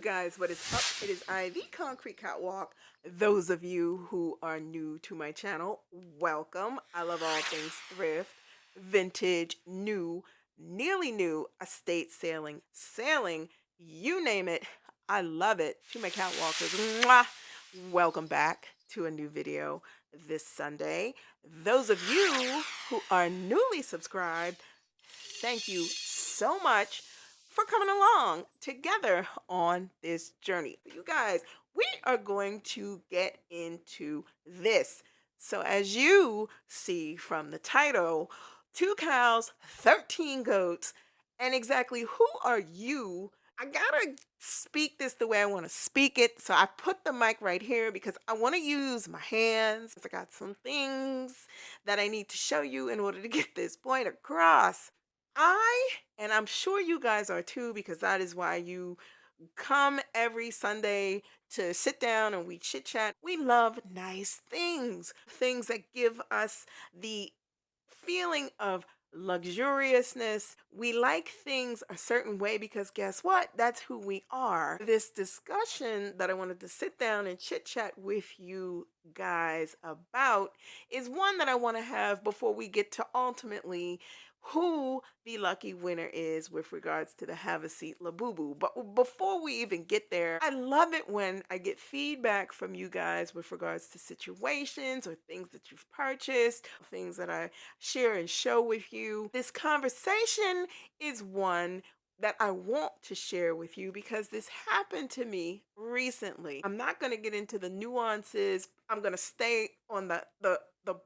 guys, what is up? It is I, the Concrete Catwalk. Those of you who are new to my channel, welcome. I love all things thrift, vintage, new, nearly new, estate sailing, you name it. I love it. To my catwalkers, mwah, welcome back to a new video this Sunday. Those of you who are newly subscribed, thank you so much for coming along together on this journey. You guys, we are going to get into this. So, as you see from the title, 2 cows, 13 goats, and exactly who are you? I gotta speak this the way I want to speak it. So, I put the mic right here because I want to use my hands. I got some things that I need to show you in order to get this point across. And I'm sure you guys are too, because that is why you come every Sunday to sit down and we chit chat. We love nice things, things that give us the feeling of luxuriousness. We like things a certain way because guess what? That's who we are. This discussion that I wanted to sit down and chit chat with you guys about is one that I want to have before we get to ultimately who the lucky winner is with regards to the Have a Seat LABUBU. But before we even get there, I love it when I get feedback from you guys with regards to situations or things that you've purchased, things that I share and show with you. This conversation is one that I want to share with you because this happened to me recently. I'm not going to get into the nuances. I'm going to stay on the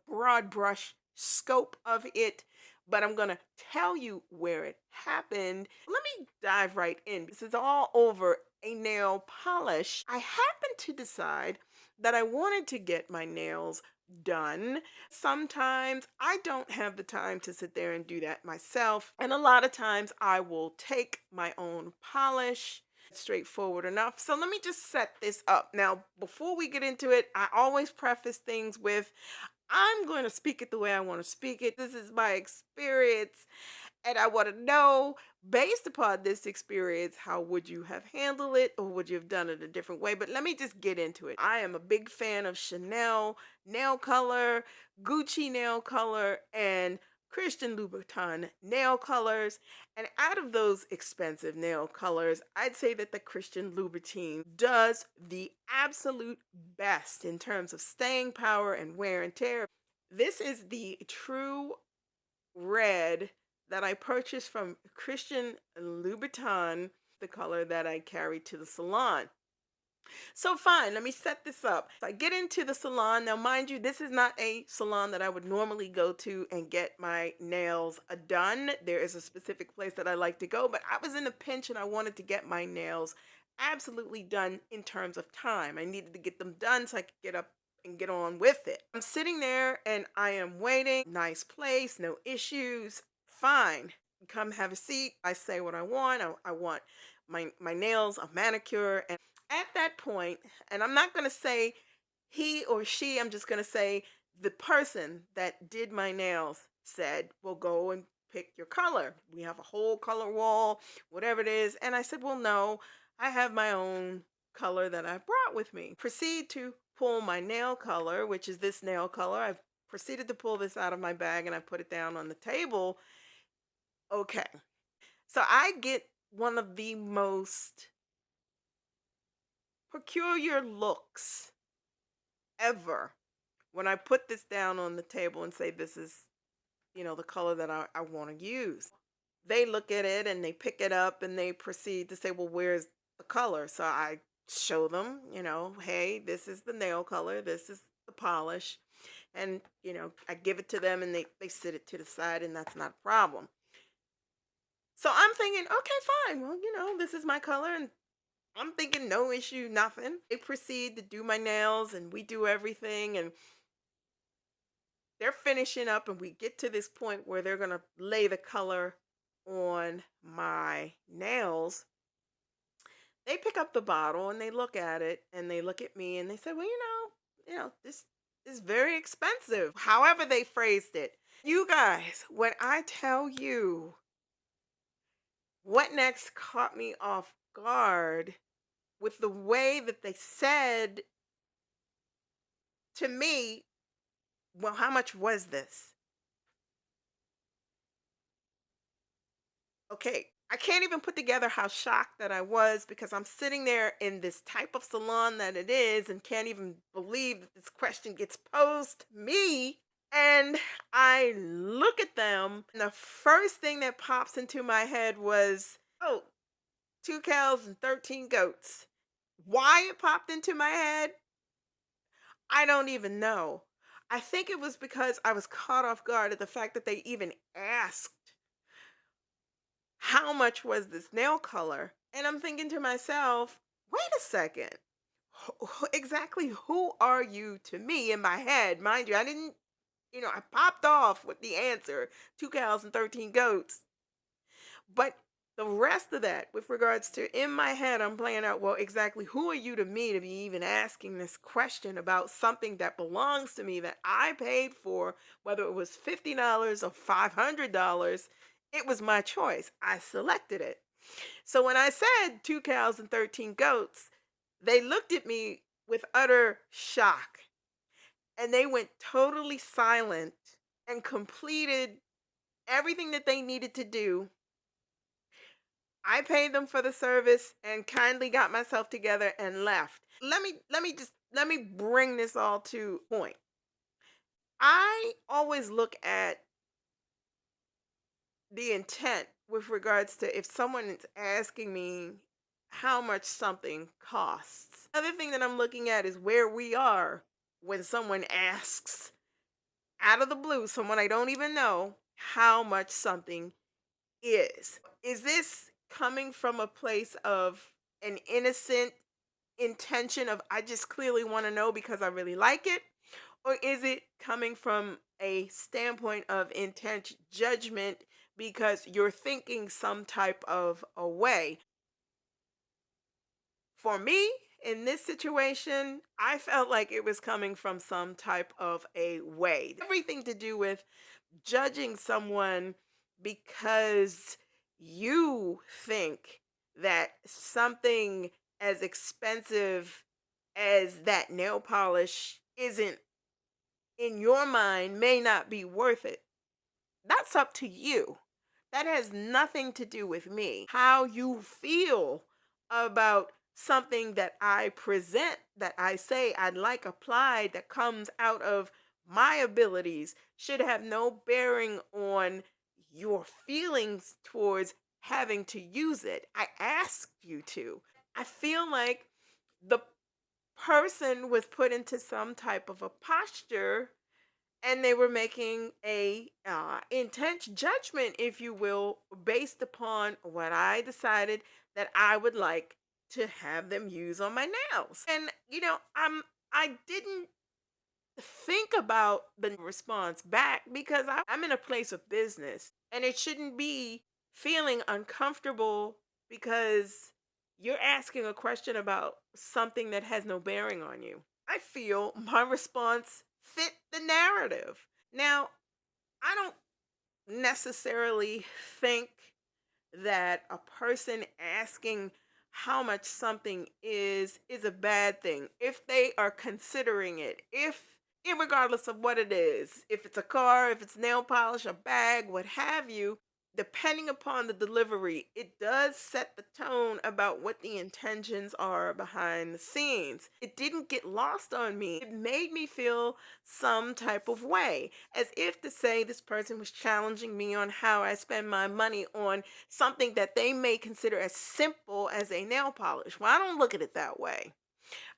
broad brush scope of it, but I'm going to tell you where it happened. Let me dive right in. This is all over a nail polish. I happened to decide that I wanted to get my nails done. Sometimes I don't have the time to sit there and do that myself. And a lot of times I will take my own polish. Straightforward enough. So let me just set this up. Now, before we get into it, I always preface things with I'm going to speak it the way I want to speak it. This is my experience. And I want to know, based upon this experience, how would you have handled it or would you have done it a different way? But let me just get into it. I am a big fan of Chanel nail color, Gucci nail color, and Christian Louboutin nail colors. And out of those expensive nail colors, I'd say that the Christian Louboutin does the absolute best in terms of staying power and wear and tear. This is the true red that I purchased from Christian Louboutin, the color that I carry to the salon. So fine, let me set this up. I get into the salon. Now, mind you, this is not a salon that I would normally go to and get my nails done. There is a specific place that I like to go, but I was in a pinch and I wanted to get my nails absolutely done in terms of time. I needed to get them done so I could get up and get on with it. I'm sitting there and I am waiting. Nice place, no issues. Fine. Come have a seat. I say what I want. I want my nails, a manicure. And at that point, and I'm not going to say he or she, I'm just going to say the person that did my nails said, well, go and pick your color. We have a whole color wall, whatever it is. And I said, well, no, I have my own color that I've brought with me. Proceed to pull my nail color, which is this nail color. I've proceeded to pull this out of my bag and I put it down on the table. Okay. So I get one of the most peculiar looks ever when I put this down on the table and say, this is, the color that I want to use. They look at it and they pick it up and they proceed to say, well, where's the color? So I show them, hey, this is the nail color, this is the polish. And, I give it to them and they sit it to the side and that's not a problem. So I'm thinking, okay, fine. Well, this is my color and I'm thinking no issue, nothing. They proceed to do my nails and we do everything and they're finishing up and we get to this point where they're going to lay the color on my nails. They pick up the bottle and they look at it and they look at me and they say, well, this is very expensive. However they phrased it. You guys, when I tell you what next caught me off guard with the way that they said to me, well, how much was this? Okay, I can't even put together how shocked that I was because I'm sitting there in this type of salon that it is and can't even believe that this question gets posed to me. And I look at them, and the first thing that pops into my head was, oh, 2 cows and 13 goats. Why it popped into my head, I don't even know. I think it was because I was caught off guard at the fact that they even asked how much was this nail color. And I'm thinking to myself, wait a second. Exactly who are you to me in my head? Mind you, I didn't, I popped off with the answer 2 cows and 13 goats. But the rest of that, with regards to in my head, I'm playing out, well, exactly who are you to me to be even asking this question about something that belongs to me that I paid for, whether it was $50 or $500, it was my choice. I selected it. So when I said 2 cows and 13 goats, they looked at me with utter shock and they went totally silent and completed everything that they needed to do. I paid them for the service and kindly got myself together and left. Let me bring this all to point. I always look at the intent with regards to if someone is asking me how much something costs. Other thing that I'm looking at is where we are when someone asks out of the blue, someone I don't even know, how much something is. Is this coming from a place of an innocent intention of I just clearly want to know because I really like it? Or is it coming from a standpoint of intent judgment because you're thinking some type of a way? For me, in this situation, I felt like it was coming from some type of a way. Everything to do with judging someone because you think that something as expensive as that nail polish isn't in your mind may not be worth it. That's up to you. That has nothing to do with me. How you feel about something that I present, that I say I'd like applied, that comes out of my abilities, should have no bearing on your feelings towards having to use it. I asked you to. I feel like the person was put into some type of a posture and they were making a intense judgment, if you will, based upon what I decided that I would like to have them use on my nails. And I didn't think about the response back because I'm in a place of business and it shouldn't be feeling uncomfortable because you're asking a question about something that has no bearing on you. I feel my response fit the narrative. Now, I don't necessarily think that a person asking how much something is a bad thing if they are considering it. If Regardless of what it is, if it's a car, if it's nail polish, a bag, what have you, depending upon the delivery, it does set the tone about what the intentions are behind the scenes. It didn't get lost on me. It made me feel some type of way, as if to say this person was challenging me on how I spend my money on something that they may consider as simple as a nail polish. Well, I don't look at it that way.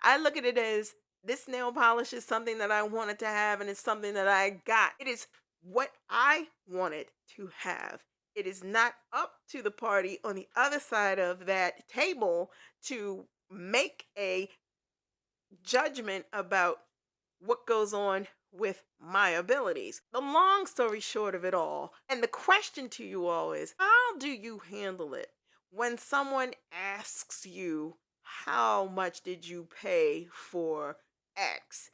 I look at it as this nail polish is something that I wanted to have and it's something that I got. It is what I wanted to have. It is not up to the party on the other side of that table to make a judgment about what goes on with my abilities. The long story short of it all, and the question to you all is, how do you handle it when someone asks you, how much did you pay for X?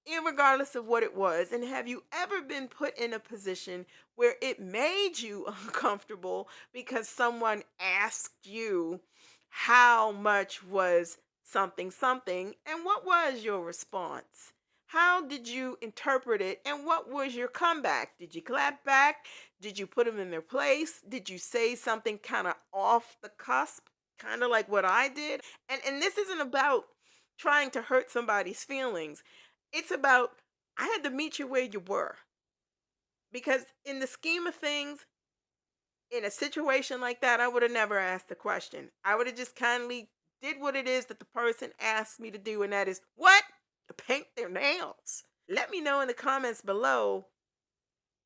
Irregardless of what it was, and have you ever been put in a position where it made you uncomfortable because someone asked you how much was something something, and what was your response? How did you interpret it, and what was your comeback? Did you clap back? Did you put them in their place? Did you say something kind of off the cusp, kind of like what I did? And this isn't about trying to hurt somebody's feelings. It's about, I had to meet you where you were, because in the scheme of things, in a situation like that, I would have never asked the question. I would have just kindly did what it is that the person asked me to do, and that is what? To paint their nails. Let me know in the comments below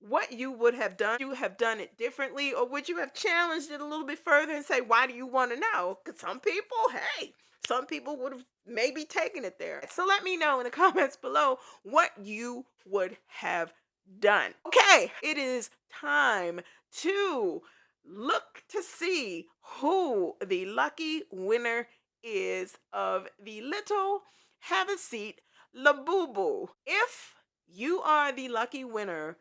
what you would have done. You have done it differently, or would you have challenged it a little bit further and say, why do you want to know? Because some people, hey, some people would have maybe taken it there. So let me know in the comments below what you would have done. Okay, it is time to look to see who the lucky winner is of the little have a seat LABUBU. If you are the lucky winner,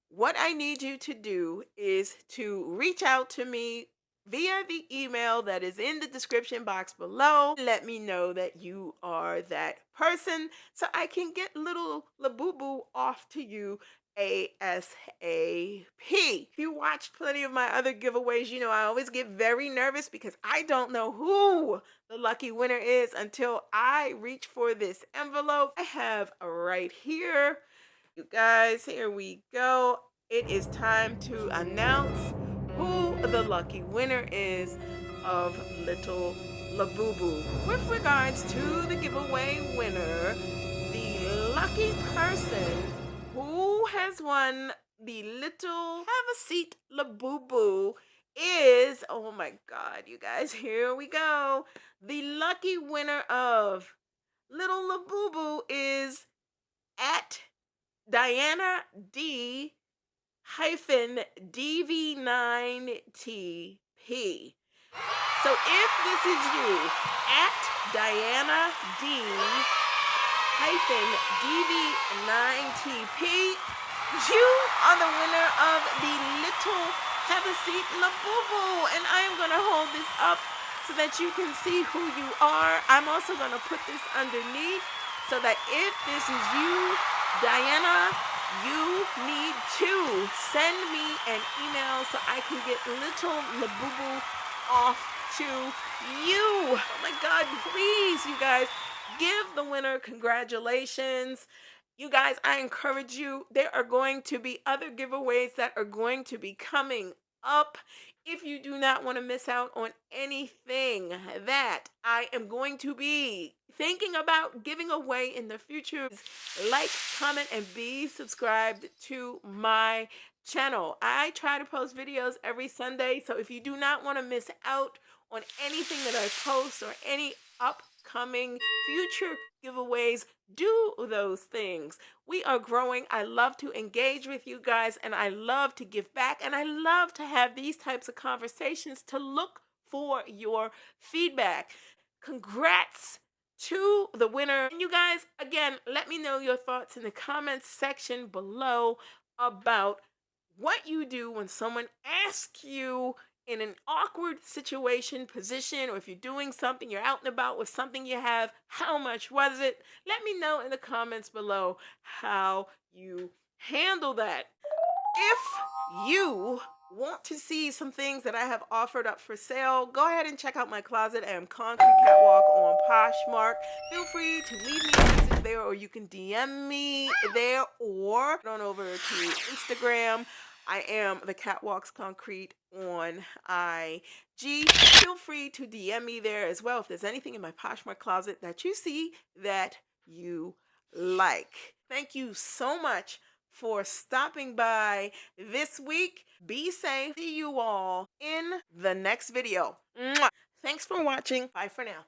what I need you to do is to reach out to me via the email that is in the description box below. Let me know that you are that person so I can get little LABUBU off to you ASAP. If you watched plenty of my other giveaways, you know I always get very nervous because I don't know who the lucky winner is until I reach for this envelope I have right here. You guys, here we go. It is time to announce who the lucky winner is of little LABUBU. With regards to the giveaway winner, the lucky person who has won the little have a seat LABUBU is, oh my God, you guys, here we go. The lucky winner of little LABUBU is at Diana D hyphen DV9TP. So if this is you, at Diana D hyphen DV9TP, you are the winner of the little have a seat LABUBU, and I am going to hold this up so that you can see who you are. I'm also going to put this underneath so that if this is you, Diana, you need to send me an email so I can get little LABUBU off to you. Oh my God, please, you guys, give the winner congratulations. You guys, I encourage you, there are going to be other giveaways that are going to be coming up. If you do not want to miss out on anything that I am going to be thinking about giving away in the future, like, comment, and be subscribed to my channel. I try to post videos every Sunday, so if you do not want to miss out on anything that I post or any upcoming future giveaways, do those things. We are growing. I love to engage with you guys, and I love to give back, and I love to have these types of conversations to look for your feedback. Congrats to the winner. And you guys, again, let me know your thoughts in the comments section below about what you do when someone asks you in an awkward situation, position, or if you're doing something, you're out and about with something you have, how much was it? Let me know in the comments below how you handle that. If you want to see some things that I have offered up for sale, go ahead and check out my closet. I am Concrete Catwalk on Poshmark. Feel free to leave me a message there, or you can DM me there, or on over to Instagram. I am the Catwalks Concrete on IG. Feel free to DM me there as well if there's anything in my Poshmark closet that you see that you like. Thank you so much for stopping by this week. Be safe. See you all in the next video. Mwah. Thanks for watching. Bye for now.